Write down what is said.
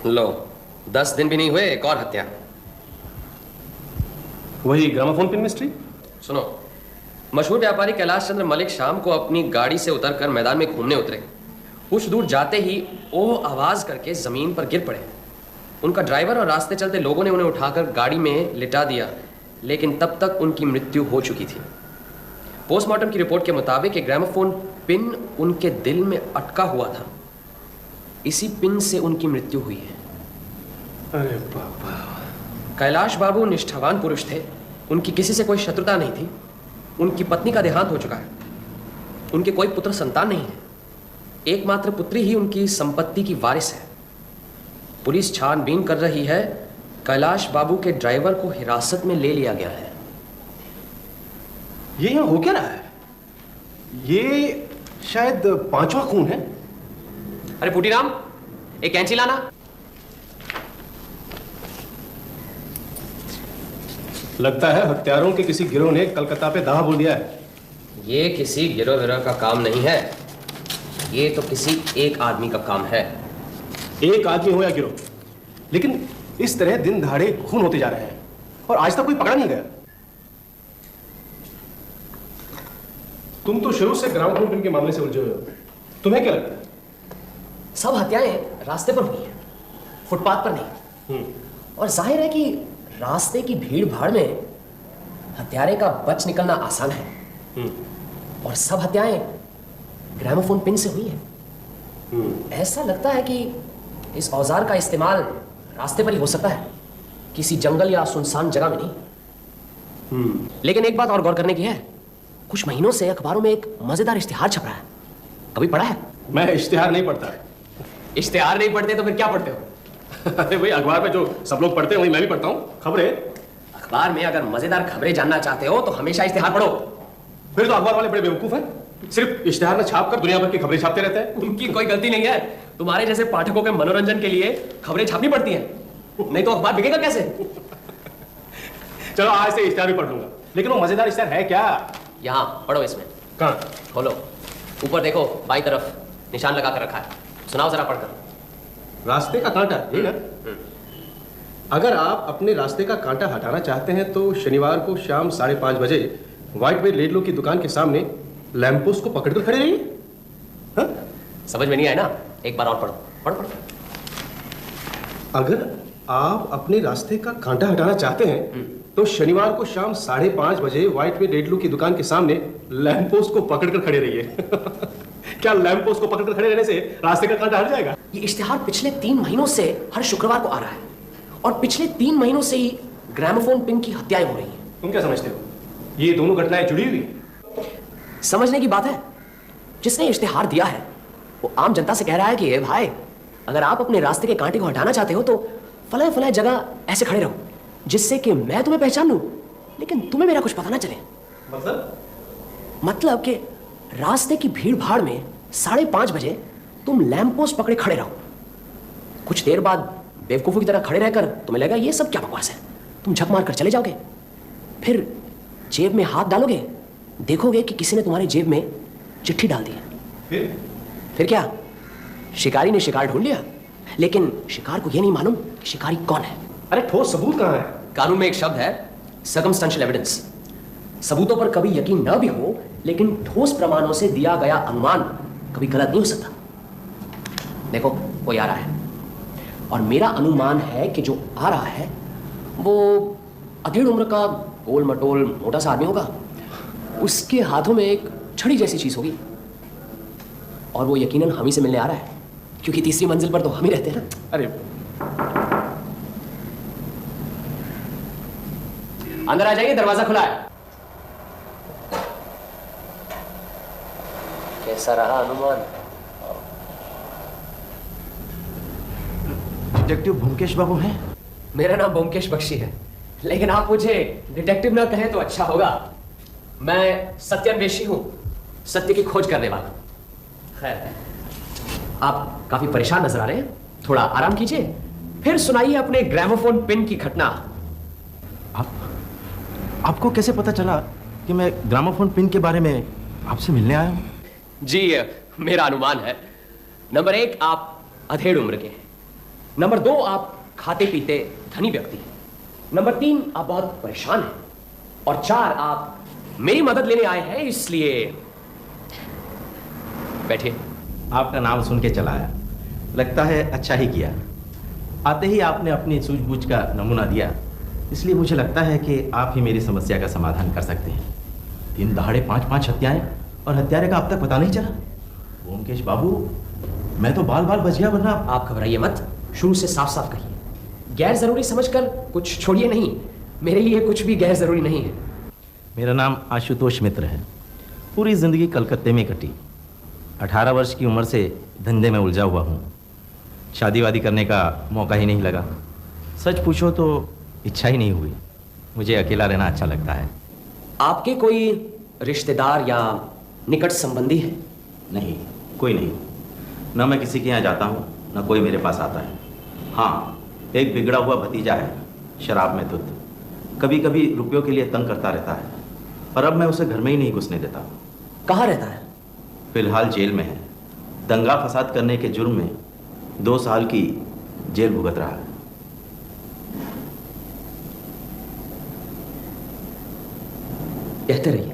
लो, 10 दिन भी नहीं हुए एक और हत्या। वही ग्रामोफोन पिन मिस्ट्री। सुनो, मशहूर व्यापारी कैलाश चंद्र मलिक शाम को अपनी गाड़ी से उतरकर मैदान में घूमने उतरे। कुछ दूर जाते ही ओह आवाज करके जमीन पर गिर पड़े। उनका ड्राइवर और रास्ते चलते लोगों ने उन्हें उठाकर गाड़ी में लिटा दिया, लेकिन तब तक उनकी मृत्यु हो चुकी थी। पोस्टमार्टम की रिपोर्ट के मुताबिक एक ग्रामोफोन पिन उनके दिल में अटका हुआ था। इसी पिन से उनकी मृत्यु हुई है। अरे बाबा। कैलाश बाबू निष्ठावान पुरुष थे। उनकी किसी से कोई शत्रुता नहीं थी। उनकी पत्नी का देहांत हो चुका है। उनके कोई पुत्र संतान नहीं है। एकमात्र पुत्री ही उनकी संपत्ति की वारिस है। पुलिस छानबीन कर रही है। कैलाश बाबू के ड्राइवर को हिरासत में ले लिया गया है। ये यहाँ हो क्या रहा है? ये शायद 5वां खून है। अरे पुटीराम, एक कैंची लाना। लगता है हत्यारों के किसी गिरोह ने कलकत्ता पे दावा बोल दिया है। ये किसी गिरोह विरोह का काम नहीं है। ये तो किसी एक आदमी का काम है। एक आदमी हो या गिरोह, लेकिन इस तरह दिन दहाड़े खून होते जा रहे हैं और आज तक कोई पकड़ा नहीं गया। तुम तो शुरू से ग्रामोफोन पिन के मामले से उलझे हुए हो। तुम्हें क्या लगता है? सब हत्याएं रास्ते पर हुई हैं, फुटपाथ पर नहीं। और जाहिर है कि रास्ते की भीड़ भाड़ में हत्यारे का बच निकलना आसान है। और सब हत्याएं ग्रामोफोन पिन से हुई हैं। ऐसा लगता है कि इस औजार का इस्तेमाल रास्ते पर ही हो सकता है, किसी जंगल या सुनसान जगह में नहीं। लेकिन एक बात और गौर करने की है। कुछ महीनों से अखबारों में एक मजेदार इश्तिहार छप रहा है। कभी पढ़ा है? मैं इश्तिहार नहीं पढ़ता। इश्तिहार नहीं पढ़ते तो फिर क्या पढ़ते हो? अरे भाई, अखबार में जो सब लोग पढ़ते हैं वही मैं भी पढ़ता हूँ। खबरें। अखबार में अगर मजेदार खबरें जानना चाहते हो तो हमेशा इश्तिहार पढ़ो। फिर तो अखबार वाले बड़े बेवकूफ हैं। सिर्फ इश्तिहार में छापकर दुनिया भर की खबरें छापते रहते हैं। उनकी कोई गलती नहीं है। तुम्हारे जैसे पाठकों के मनोरंजन के लिए खबरें छापनी पड़ती हैं, नहीं तो अखबार बिकेगा कैसे? चलो आज से इश्तिहार भी पढ़ लूंगा। लेकिन वो मजेदार इश्तिहार है क्या? यहाँ पढ़ो। इसमें कहाँ? खोलो, ऊपर देखो, बाई तरफ निशान लगा कर रखा है। सुनाओ जरा पढ़कर। रास्ते का कांटा, ये ना? अगर आप अपने रास्ते का कांटा हटाना चाहते हैं तो शनिवार को शाम 5:30 बजे व्हाइट वे लेडलो की दुकान के सामने लैंप पोस्ट को पकड़कर खड़े रहिए। हाँ? समझ में नहीं आया ना? एक बार और पढ़ो। पढ़ो। अगर आप अपने रास्ते का कांटा हटाना चाहते हैं तो शनिवार को शाम 5:30 बजे व्हाइट वे लेडलो की दुकान के सामने लैंप पोस्ट को पकड़कर खड़े रहिए। क्या लैंप पोस्ट को पकड़कर खड़े रहने से रास्ते का कांटा हट जाएगा? ये इश्तिहार पिछले 3 महीनों से हर शुक्रवार को आ रहा है और पिछले 3 महीनों से ही ग्रामोफोन पिन की हत्याएं हो रही हैं। तुम क्या समझते हो? ये दोनों घटनाएं जुड़ी हुई? समझने की बात है। जिसने इश्तिहार दिया है वो आम जनता से कह रहा है कि ए भाई, अगर आप अपने रास्ते के कांटे को हटाना चाहते हो तो फलाए फलाए जगह ऐसे खड़े रहो, जिससे कि मैं तुम्हें पहचान लूं लेकिन तुम्हें मेरा कुछ पता ना चले। मतलब कि रास्ते की भीड़ भाड़ में 5:30 बजे तुम लैंप पोस्ट पकड़े खड़े रहो। कुछ देर बाद बेवकूफों की तरह खड़े रहकर तुम्हें लगेगा ये सब क्या बकवास है। तुम झक मार कर चले जाओगे। फिर जेब में हाथ डालोगे, देखोगे कि किसी ने तुम्हारी जेब में चिट्ठी डाल दी है। फिर क्या? शिकारी ने शिकार ढूंढ लिया, लेकिन शिकार को यह नहीं मालूम कि शिकारी कौन है। अरे ठोस सबूत कहाँ है? कानून में एक शब्द है, सर्कमस्टेंशियल एविडेंस। सबूतों पर कभी यकीन न भी हो, लेकिन ठोस प्रमाणों से दिया गया अनुमान कभी गलत नहीं हो सकता। देखो, वो आ रहा है और मेरा अनुमान है कि जो आ रहा है वो अधेड़ उम्र का गोल मटोल मोटा सा आदमी होगा। उसके हाथों में एक छड़ी जैसी चीज होगी और वो यकीनन हम ही से मिलने आ रहा है, क्योंकि तीसरी मंजिल पर तो हम ही रहते हैं ना। अरे अंदर आ जाइए, दरवाजा खुला है। कैसा रहा अनुमान? डिटेक्टिव ब्योमकेश बाबू हैं? मेरा नाम ब्योमकेश बख्शी है, लेकिन आप मुझे डिटेक्टिव ना कहें तो अच्छा होगा। मैं सत्यान्वेषी हूं, सत्य की खोज करने वाला। खैर, आप काफी परेशान नजर आ रहे हैं, थोड़ा आराम कीजिए, फिर सुनाइए अपने ग्रामोफोन पिन की घटना। आपको कैसे पता चला कि मैं ग्रामोफोन पिन के बारे में आपसे मिलने आया हूं? जी, मेरा अनुमान है। नंबर 1, आप अधेड़ उम्र के हैं। नंबर 2, आप खाते पीते धनी व्यक्ति हैं। नंबर 3, आप बहुत परेशान हैं। और 4, आप मेरी मदद लेने आए हैं, इसलिए बैठिए। आपका नाम सुन के चला आया, लगता है अच्छा ही किया। आते ही आपने अपनी सूझबूझ का नमूना दिया, इसलिए मुझे लगता है कि आप ही मेरी समस्या का समाधान कर सकते हैं। दिन दहाड़े 5-5 हत्याएं और हत्यारे का अब तक पता नहीं चला। ओमकेश बाबू, मैं तो बाल बाल बच गया, वरना आप घबराइए मत, शुरू से साफ साफ कहिए। गैर जरूरी समझकर कुछ छोड़िए नहीं, मेरे लिए कुछ भी गैर जरूरी नहीं है। मेरा नाम आशुतोष मित्र है। पूरी जिंदगी कलकत्ते में कटी। 18 वर्ष की उम्र से धंधे में उलझा हुआ हूँ। शादी वादी करने का मौका ही नहीं लगा। सच पूछो तो इच्छा ही नहीं हुई। मुझे अकेला रहना अच्छा लगता है। आपके कोई रिश्तेदार या निकट संबंधी है? नहीं, कोई नहीं। न मैं किसी के यहाँ जाता हूँ, न कोई मेरे पास आता है। हाँ, एक बिगड़ा हुआ भतीजा है, शराब में धुत। कभी कभी रुपयों के लिए तंग करता रहता है, पर अब मैं उसे घर में ही नहीं घुसने देता। कहाँ रहता है? फिलहाल जेल में है। दंगा फसाद करने के जुर्म में 2 साल की जेल भुगत रहा है। कहते रहिए।